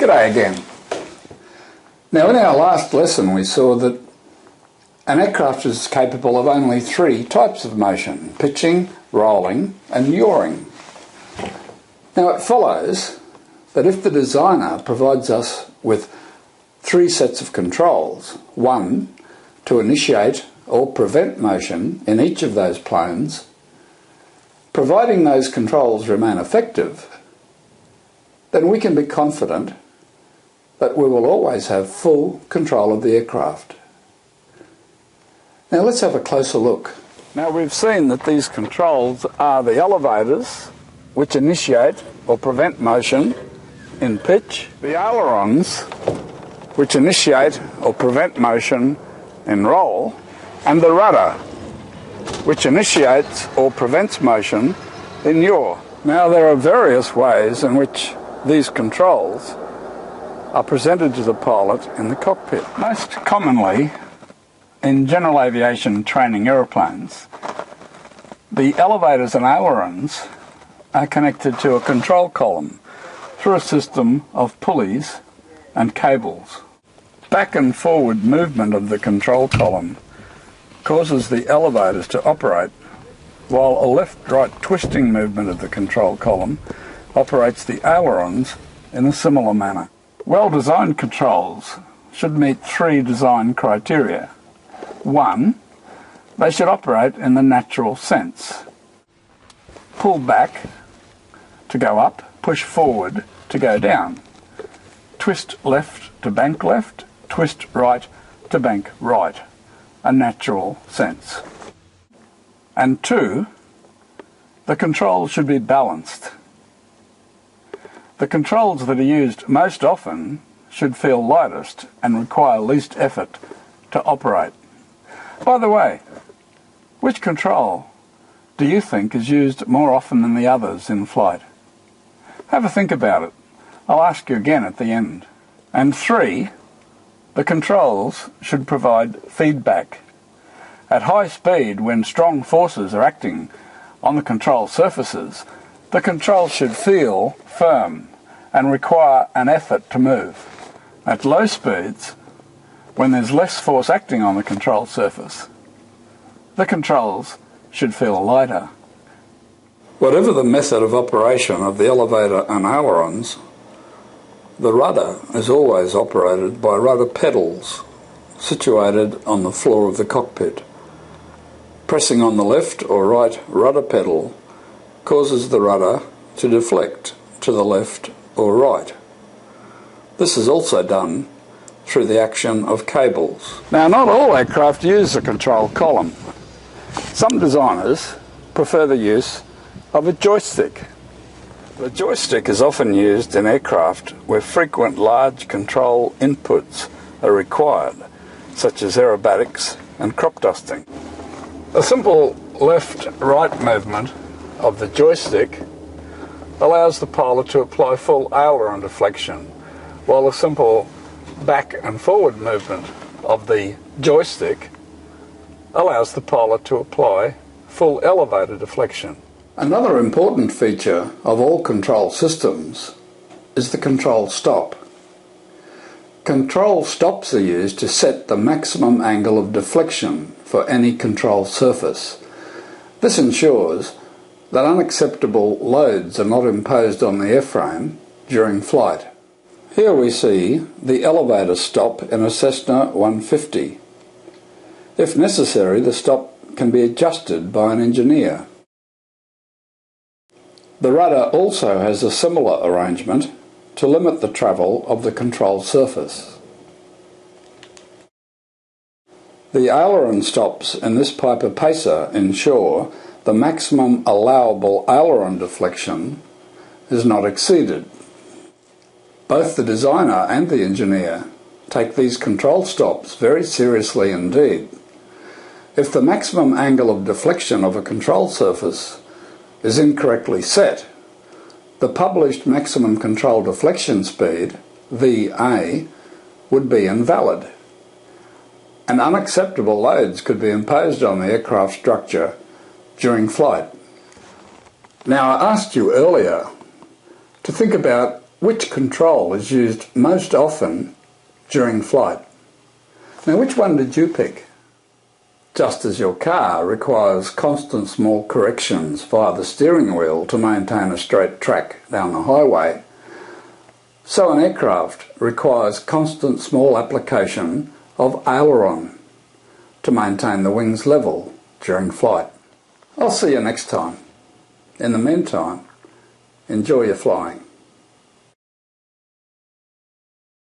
G'day again. Now, in our last lesson we saw that an aircraft is capable of only three types of motion: pitching, rolling and yawing. Now it follows that if the designer provides us with three sets of controls, one to initiate or prevent motion in each of those planes, providing those controls remain effective, then we can be confident that we will always have full control of the aircraft. Now let's have a closer look. Now we've seen that these controls are the elevators, which initiate or prevent motion in pitch, the ailerons, which initiate or prevent motion in roll, and the rudder, which initiates or prevents motion in yaw. Now there are various ways in which these controls are presented to the pilot in the cockpit. Most commonly, in general aviation training aeroplanes, the elevators and ailerons are connected to a control column through a system of pulleys and cables. Back and forward movement of the control column causes the elevators to operate, while a left-right twisting movement of the control column operates the ailerons in a similar manner. Well-designed controls should meet three design criteria. One, they should operate in the natural sense. Pull back to go up, push forward to go down. Twist left to bank left, twist right to bank right. A natural sense. And two, the controls should be balanced. The controls that are used most often should feel lightest and require least effort to operate. By the way, which control do you think is used more often than the others in flight? Have a think about it. I'll ask you again at the end. And three, the controls should provide feedback. At high speed, when strong forces are acting on the control surfaces, the controls should feel firm and require an effort to move. At low speeds, when there's less force acting on the control surface, the controls should feel lighter. Whatever the method of operation of the elevator and ailerons, the rudder is always operated by rudder pedals situated on the floor of the cockpit. Pressing on the left or right rudder pedal causes the rudder to deflect to the left or right. This is also done through the action of cables. Now, not all aircraft use a control column. Some designers prefer the use of a joystick. The joystick is often used in aircraft where frequent large control inputs are required, such as aerobatics and crop dusting. A simple left-right movement of the joystick allows the pilot to apply full aileron deflection, while a simple back and forward movement of the joystick allows the pilot to apply full elevator deflection. Another important feature of all control systems is the control stop. Control stops are used to set the maximum angle of deflection for any control surface. This ensures that unacceptable loads are not imposed on the airframe during flight. Here we see the elevator stop in a Cessna 150. If necessary, the stop can be adjusted by an engineer. The rudder also has a similar arrangement to limit the travel of the control surface. The aileron stops in this Piper Pacer ensure the maximum allowable aileron deflection is not exceeded. Both the designer and the engineer take these control stops very seriously indeed. If the maximum angle of deflection of a control surface is incorrectly set, the published maximum control deflection speed, VA, would be invalid, and unacceptable loads could be imposed on the aircraft structure during flight. Now, I asked you earlier to think about which control is used most often during flight? Now, which one did you pick? Just as your car requires constant small corrections via the steering wheel to maintain a straight track down the highway, so an aircraft requires constant small application of aileron to maintain the wings level during flight. I'll see you next time. In the meantime, enjoy your flying.